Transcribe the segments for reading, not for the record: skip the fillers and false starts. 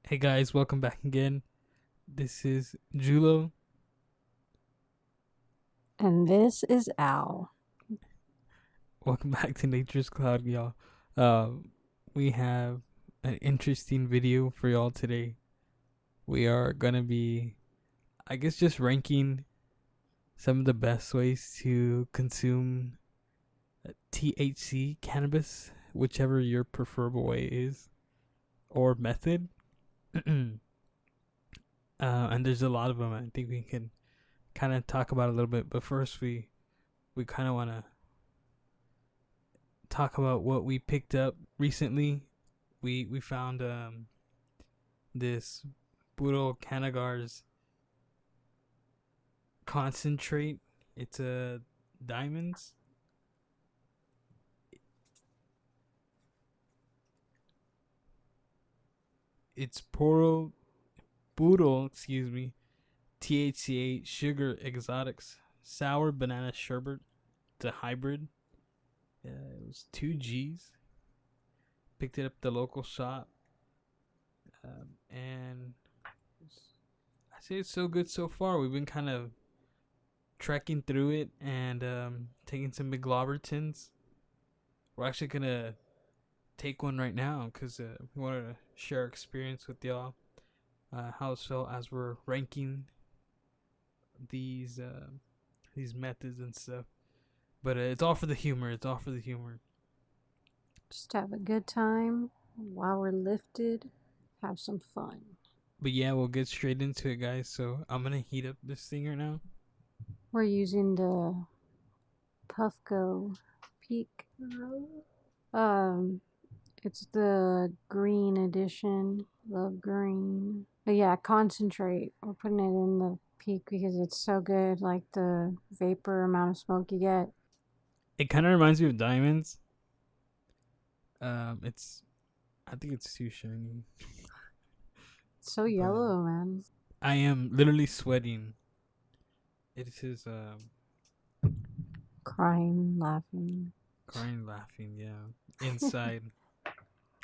Hey guys, welcome back again. This is Julo. And this is Al. Welcome back to Nature's Cloud, y'all. Uh, we have an interesting video for y'all today. We are gonna be, I guess, just ranking some of the best ways to consume THC cannabis, whichever your preferable way is or method. And there's a lot of them. I think we can kind of talk about a little bit, but first we kind of want to talk about what we picked up recently. We found this Puro Cannagar's concentrate. It's a diamonds. It's Puro, excuse me, THCA sugar exotics sour banana sherbet. It's a hybrid. It was 2 G's. Picked it up at the local shop, and I say it's so good so far. We've been kind of trekking through it and taking some McLaubertons. We're actually gonna take one right now because we wanted to share our experience with y'all. How it felt as we're ranking these methods and stuff. But it's all for the humor. It's all for the humor. Just have a good time while we're lifted. Have some fun. But yeah, we'll get straight into it, guys. So I'm gonna heat up this thing right now. We're using the Puffco Peak. It's the green edition. Love green. But yeah, concentrate. We're putting it in the Peak because it's so good. Like the vapor amount of smoke you get. It kind of reminds me of diamonds. I think it's too shiny. It's so yellow, man. I am literally sweating. It is Crying, laughing. crying, laughing. Yeah, inside.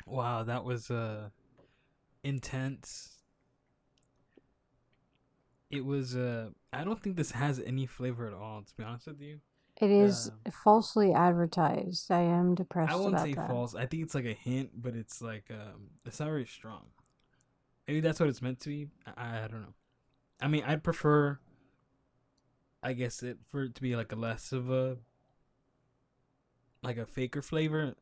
Wow, that was intense. It was I don't think this has any flavor at all, to be honest with you. It is falsely advertised. I am depressed I wouldn't about say that. false. I think it's like a hint, but it's like it's not very strong. Maybe that's what it's meant to be. I don't know. I mean, I'd prefer, I guess, it for it to be like a less of a like a faker flavor.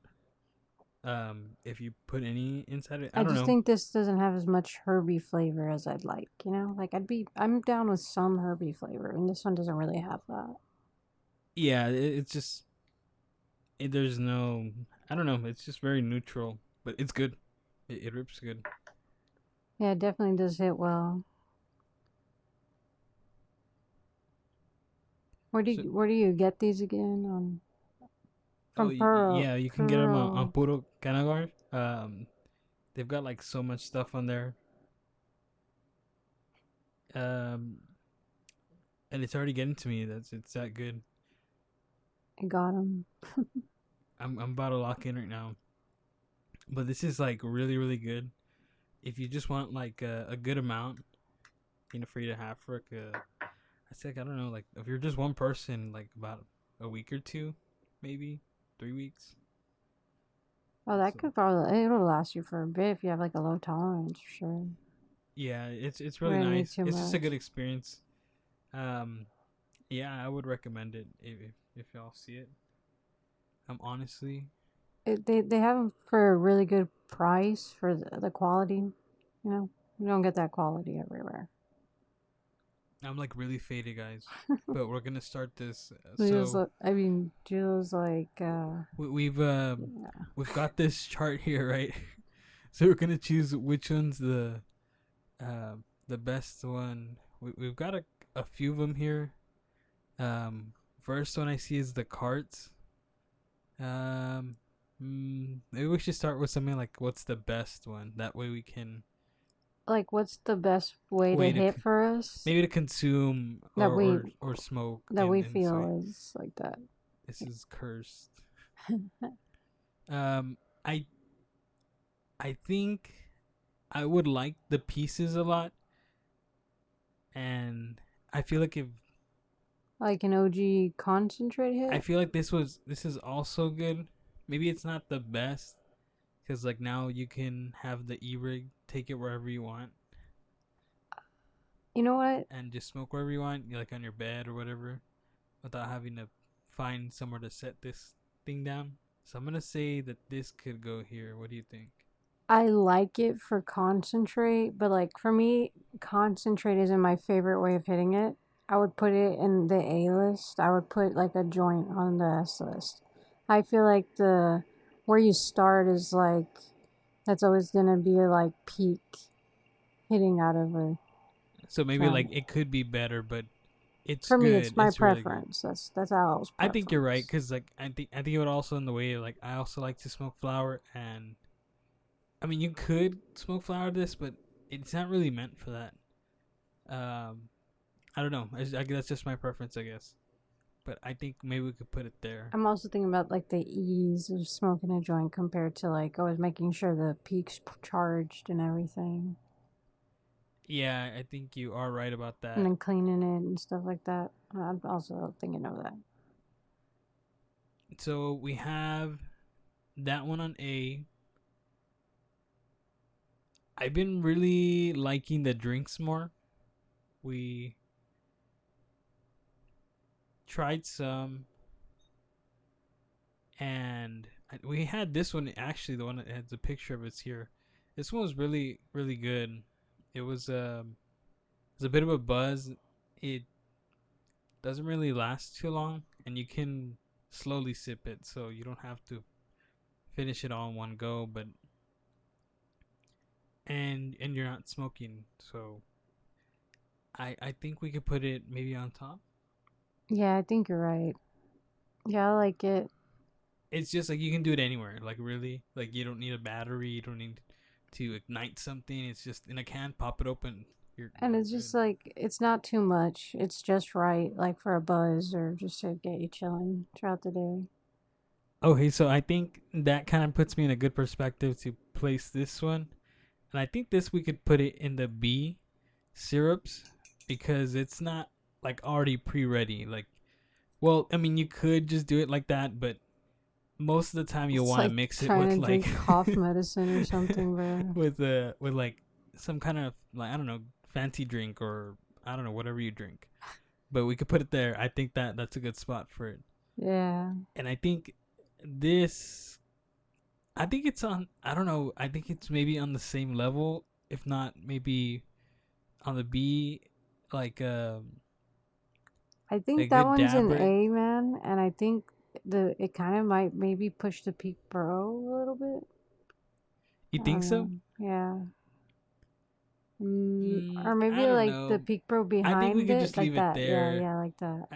If you put any inside it, I I don't just know. think this doesn't have as much herby flavor as I'd like, you know? Like I'm down with some herby flavor, and this one doesn't really have that. Yeah, it's just there's no. I don't know. It's just very neutral, but it's good. It rips good. Yeah, it definitely does hit well. So, Where do you get these again? From Puro. yeah, you can get them on Puro. Puro Canagar. They've got like so much stuff on there. Um, and it's already getting to me. It's that good. I got them. I'm about to lock in right now. But this is like really really good. If you just want like a good amount, for you to have for like I say like, I don't know, like if you're just one person, like about a week or two, maybe 3 weeks. Oh, that So could probably it'll last you for a bit if you have like a low tolerance for sure. yeah, it's You really don't need nice. too It's just a much. good experience. Um, yeah, I would recommend it if y'all see it. Honestly, They have them for a really good price for the quality. You know, you don't get that quality everywhere. I'm like really faded, guys. But we're gonna start this. Julio's, I mean, Julio's like, We've yeah. we've got this chart here, right? So we're gonna choose which one's the best one. We've got a few of them here. First one I see is the carts. Maybe we should start with something like what's the best one. That way we can Like, what's the best way to way to hit for us maybe to consume that or smoke that we inside. feel is like that? This is cursed. Um, I I think I would like the pieces a lot, and I feel like if Like an OG concentrate I hit. feel like this is also good. Maybe it's not the best because like now you can have the e-rig take it wherever you want You know what? and just smoke wherever you want, like on your bed or whatever, without having to find somewhere to set this thing down. So I'm gonna say that this could go here. What do you think? I like it for concentrate, but like for me, concentrate isn't my favorite way of hitting it. I would put it in the A list. I would put like a joint on the S list. I feel like the where you start is like that's always gonna be like peak hitting out of a So maybe like joint. it could be better, but it's For me, it's good. my It's really good. preference. That's Al's I think you're right preference. because like I think it would also in the way like I also like to smoke flower, and I mean you could smoke flower this, but it's not really meant for that. Um, I don't know. That's just my preference, I guess. But I think maybe we could put it there. I'm also thinking about like the ease of smoking a joint compared to like always making sure the peak's charged and everything, Yeah, I think you are right about and that. then cleaning it and stuff like that. I'm also thinking of that. So we have that one on A. I've been really liking the drinks more. We tried some, and we had this one actually. The one that has a picture of it's here. This one was really good. It was a bit of a buzz. It doesn't really last too long, and you can slowly sip it, so you don't have to finish it all in one go. But and you're not smoking, so I think we could put it maybe on top. Yeah, I think you're right. Yeah, I like it, It's just like you can do it anywhere. Like really, like you don't need a battery. You don't need to ignite something. It's just in a can. Pop it open. and You're it's good. just like it's not too much. It's just right, like for a buzz or just to get you chilling throughout the day. Okay, so I think that kind of puts me in a good perspective to place this one, and I think this we could put it in the B syrups because it's not like already pre-ready. Like, well, I mean, you could just do it like that, but most of the time you'll It's want to like mix it trying with to like drink cough medicine or something, bro. with like some kind of like I don't know fancy drink or I don't know whatever you drink. But we could put it there. I think that that's a good spot for it. Yeah. And I think this I think it's on I don't know, I think it's maybe on the same level if not maybe on the B like I a think that good one's dab an rig. A, man, and I think the it kind of might maybe push the peak bro a little bit. You I think don't so? know. Yeah. Or I maybe don't like the know. peak bro I think we behind could it, just like leave it that. Yeah, there. yeah, like that.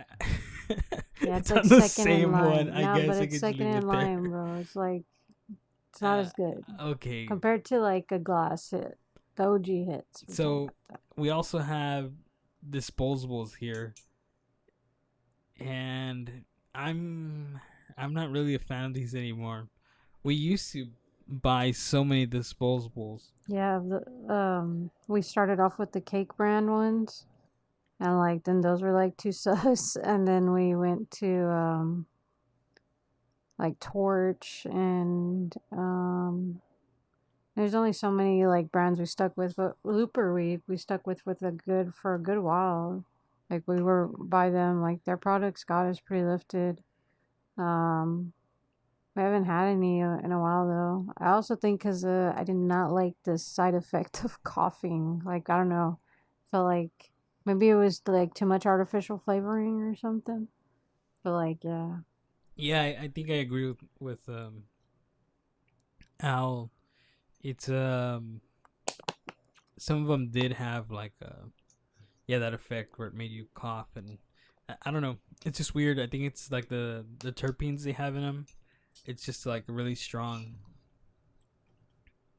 Yeah, it's It's like on the second in same one. line. I No, guess but I it's could just second leave in it there. line, bro. It's like it's not Uh, as good okay. compared to like a glass hit. The OG hits. We're talking So about that. we also have disposables here, and I'm I'm not really a fan of these anymore. We used to buy so many disposables. Yeah, we started off with the cake brand ones, and like then those were like too sus, and then we went to like Torch and there's only so many like brands we stuck with, but Looper we stuck with a good for a good while. Like we were by them, like their products got us pretty lifted. Um, we haven't had any in a while though. I also think because I did not like the side effect of coughing. Like I don't know, felt like maybe it was like too much artificial flavoring or something. But like yeah, Yeah, I think I agree with Al. It's some of them did have like yeah that effect where it made you cough and I don't know. It's just weird. I think it's like the terpenes they have in them. It's just like really strong.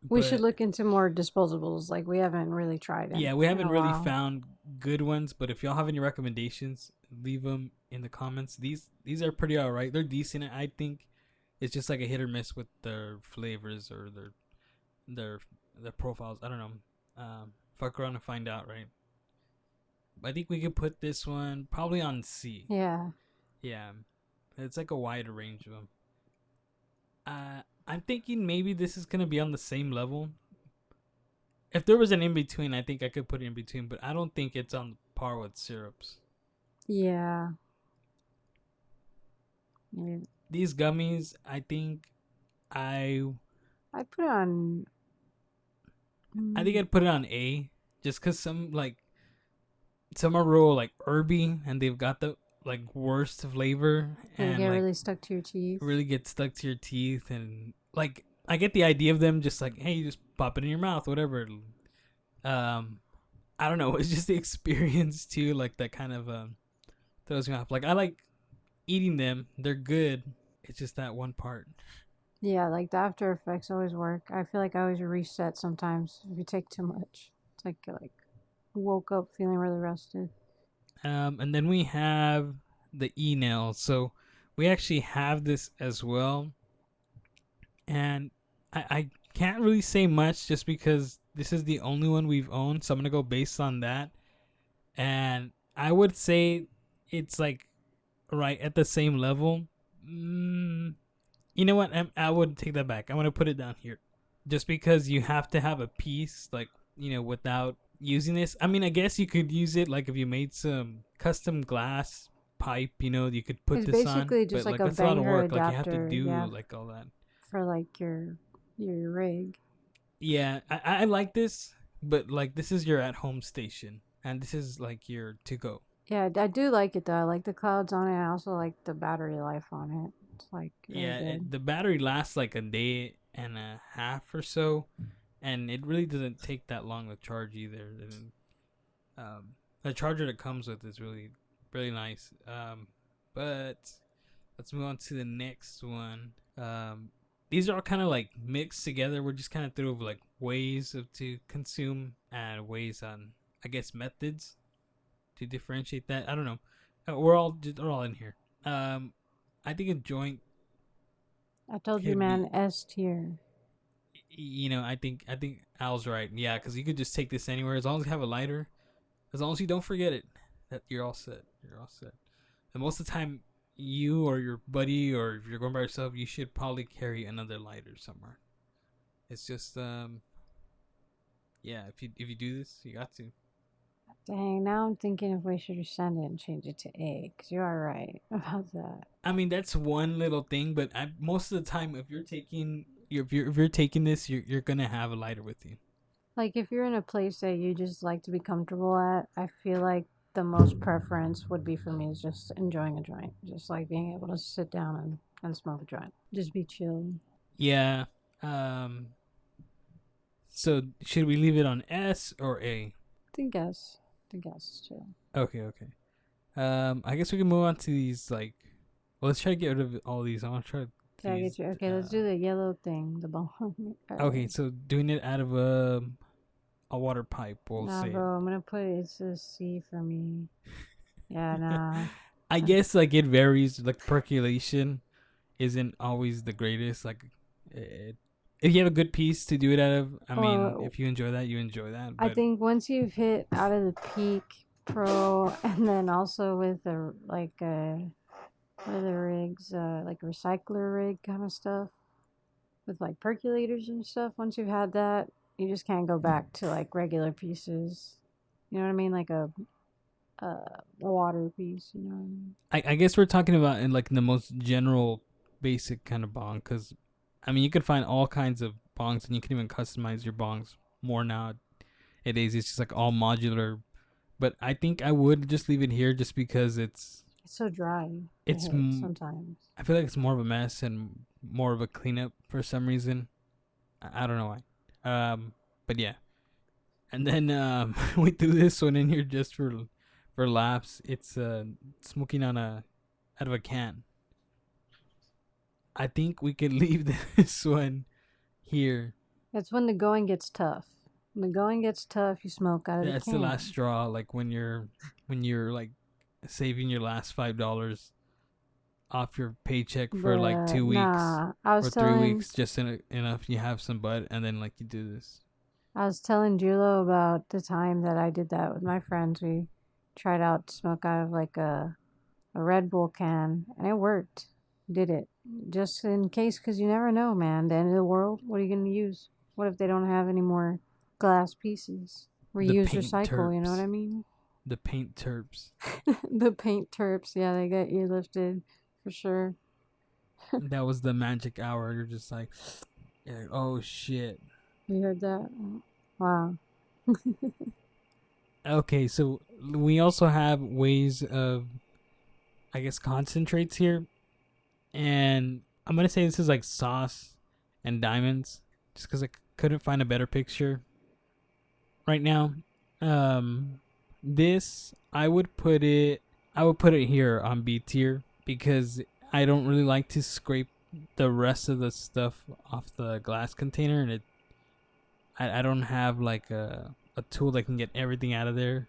we should But look into more disposables. Like we haven't really tried yeah, we in haven't a really while. found good ones. But if y'all have any recommendations, leave them in the comments. These are pretty alright. They're decent. I think it's just like a hit or miss with their flavors or their the profiles. I don't know. Fuck around and find out, right? I think we could put this one probably on C. Yeah. Yeah, it's like a wider range of them. I'm thinking maybe this is gonna be on the same level. If there was an in between, I think I could put it in between, but I don't think it's on par with syrups. Yeah. Yeah. These gummies, I think I I'd put it on. I think I'd put it on A, just cause some are real like herby and they've got the like worst flavor They and get like really stuck to your teeth. really get stuck to your teeth, and like I get the idea of them just like, hey, you just pop it in your mouth, whatever. I don't know, it's just the experience too, like that kind of throws me off. Like I like eating them, they're good. It's just that one part. Yeah, like the after effects always work. I feel like I always reset sometimes if you take too much. It's like woke up feeling really rested. And then we have the e nails. So we actually have this as well, and I can't really say much just because this is the only one we've owned. So I'm gonna go based on that, and I would say it's like right at the same level. You know what? I would take that back. I'm gonna put it down here, just because you have to have a piece, like without using this. I mean, I guess you could use it like if you made some custom glass pipe. You could put It's this on, basically just but like like a that's a lot of banger work. Like you have to adapter. do Yeah, like all that. for like your rig. Yeah, I like this, but like this is your at home station, and this is like your to go. Yeah, I do like it though. I like the clouds on it. I also like the battery life on it. It's like really Yeah, good. the battery lasts like a day and a half or so, and it really doesn't take that long to charge either. And the charger that comes with is really, really nice. But let's move on to the next one. These are all kind of like mixed together. We're just kind of through like ways to consume and ways on, I guess, methods to differentiate that. I don't know. They're all in here. I think a joint I told you, could man, be. S tier. I think Al's right. Yeah, because you could just take this anywhere as long as you have a lighter. As long as you don't forget it, that you're all set. You're all set. And most of the time, you or your buddy, or if you're going by yourself, you should probably carry another lighter somewhere. It's just yeah. If you do this, you got to. Dang, now I'm thinking if we should resend it and change it to A, because you are right about that. I mean, that's one little thing, but most of the time, if you're taking this, you're gonna have a lighter with you. Like if you're in a place that you just like to be comfortable at, I feel like the most preference would be for me is just enjoying a joint. Just like being able to sit down and smoke a joint. Just be chill. Yeah. Um. So should we leave it on S or A? Think S. Think S is chill. Okay. Okay. I guess we can move on to these like. Well, let's try to get rid of all these. I want to try Okay, I these. get you. Okay, let's do the yellow thing. The ball. Okay, so doing it out of a water pipe. We'll Nah, say. bro, I'm gonna put it. It's a C for me. Yeah, nah. I guess like it varies. Like percolation isn't always the greatest. Like, if you have a good piece to do it out of, I mean, if you enjoy that, you enjoy that. I But think once you've hit out of the peak pro, and then also with the what are the rigs, like recycler rig kind of stuff, with like percolators and stuff. Once you've had that, you just can't go back to like regular pieces. You know what I mean? Like a water piece. You know what I mean? I guess we're talking about in like the most general, basic kind of bong. Because, I mean, you can find all kinds of bongs, and you can even customize your bongs more nowadays. It's just like all modular. But I think I would just leave it here, just because It's so dry. it's Sometimes. I feel like it's more of a mess and more of a cleanup for some reason. I don't know why. But yeah. And then we threw this one in here just for laughs. It's smoking out of a can. I think we could leave this one here. That's when the going gets tough. When the going gets tough, you smoke out of That's the the can. last straw. Like when you're like saving your last $5 off your paycheck for like 2 weeks Nah, I was or 3 weeks, just enough you have some bud, and then like you do this. I was telling Julo about the time that I did that with my friends. We tried out to smoke out of like a Red Bull can, and it worked. Did it. Just in case, because you never know, man. The end of the world, what are you going to use? What if they don't have any more glass pieces? The Reuse, paint recycle, you know what terps. I mean? The paint terps. The paint terps, yeah, they get you lifted for sure. That was the magic hour. You're just like, oh shit. You heard that? Wow. Okay, so we also have ways of, I guess, concentrates here. And I'm going to say this is like sauce and diamonds, just because I couldn't find a better picture right now. Um, this, I would put it here on B tier because I don't really like to scrape the rest of the stuff off the glass container, and I don't have like a tool that can get everything out of there.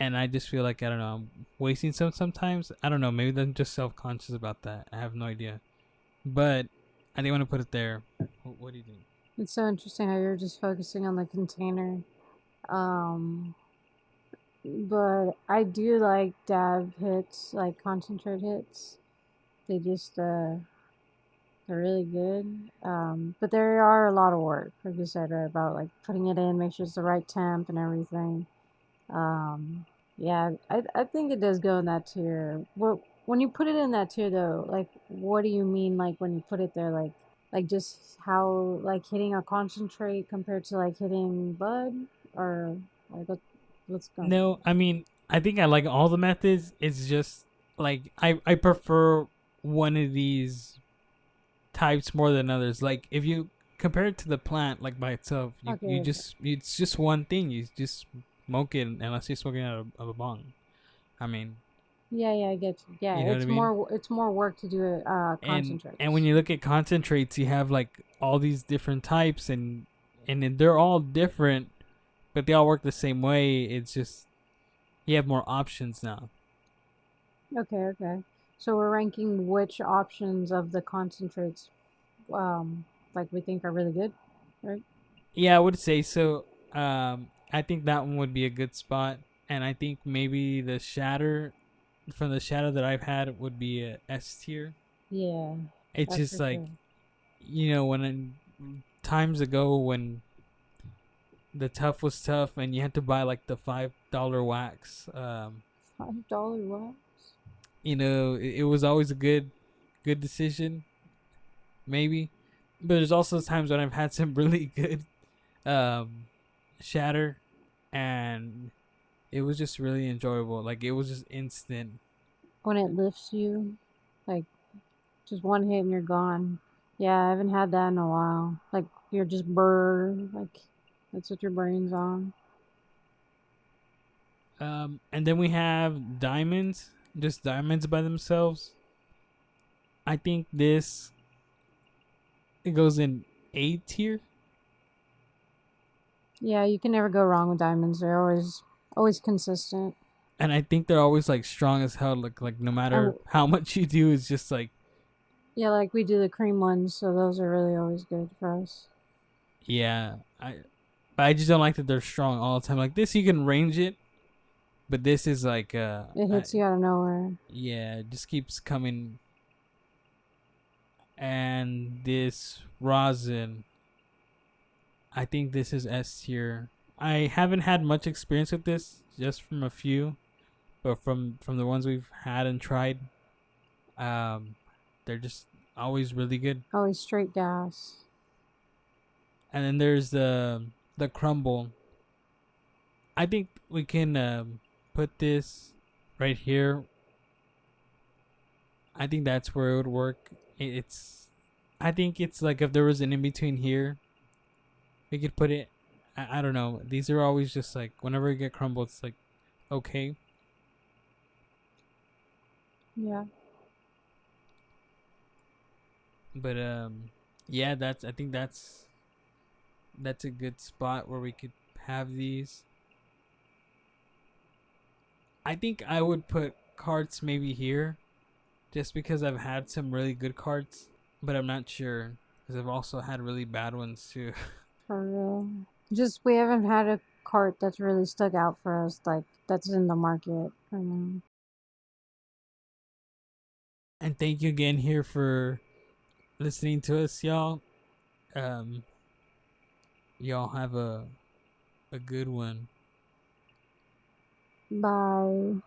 And I just feel like, I don't know, I'm wasting some sometimes. I don't know, maybe I'm just self conscious about that. I have no idea, but I didn't want to put it there. What do you think? It's so interesting how you're just focusing on the container. Um, but I do like dab hits, like concentrate hits. They just, they're really good. But there are a lot of work, like you said, right, about like putting it in, make sure it's the right temp and everything. Um, yeah, I think it does go in that tier. Well, when you put it in that tier though, like what do you mean like when you put it there, like just how like hitting a concentrate compared to like hitting bud or like what's going No, I mean, I think I like all the methods. It's just like I prefer one of these types more than others. Like if you compare it to the plant like by itself, you okay, okay. just it's just one thing. You just smoke it unless you're smoking out of a bong. I mean, Yeah, yeah, I get you. Yeah, you know what I mean? it's more work to do it And when concentrates. you look at concentrates, you have like all these different types, and then they're all different, but they all work the same way. It's just you have more options now. Okay, okay. So we're ranking which options of the concentrates like we think are really good, right? Yeah, I would say so. I think that one would be a good spot, and I think maybe the shatter from the shadow that I've had would be a S tier. Yeah, It's that's just for like, sure. when times ago when the tough was tough and you had to buy like the $5 wax. $5 what? It was always a good decision, maybe. But there's also times when I've had some really good um, shatter, and it was just really enjoyable. Like it was just instant. When it lifts you, like just one hit and you're gone. Yeah, I haven't had that in a while. Like you're just burned, like that's what your brain's on. And then we have diamonds, just diamonds by themselves. I think this it goes in A tier, Yeah, you can never go wrong with diamonds. They're always consistent. and I think they're always like strong as hell. Like no And matter how much you do, it's just like, yeah, like we do the cream ones, so those are really always good for us. yeah. But I just don't like that they're strong all the time. Like this, you can range it, but this is like, It hits you out of nowhere. yeah, it just keeps coming. And this rosin, I think this is S tier. I haven't had much experience with this, just from a few, but from the ones we've had and tried, um, they're just always really good. Always straight gas. And then there's the crumble. I think we can put this right here. I think that's where it would work. It's, I think it's like if there was an in between here, we could put it. I don't know. These are always just like whenever we get crumble, it's like okay. Yeah. But yeah, I think that's a good spot where we could have these. I think I would put carts maybe here, just because I've had some really good carts, but I'm not sure because I've also had really bad ones too. For real. Just we haven't had a cart that's really stuck out for us, like that's in the market right now. And thank you again here for listening to us, y'all. Um, y'all have a good one. Bye.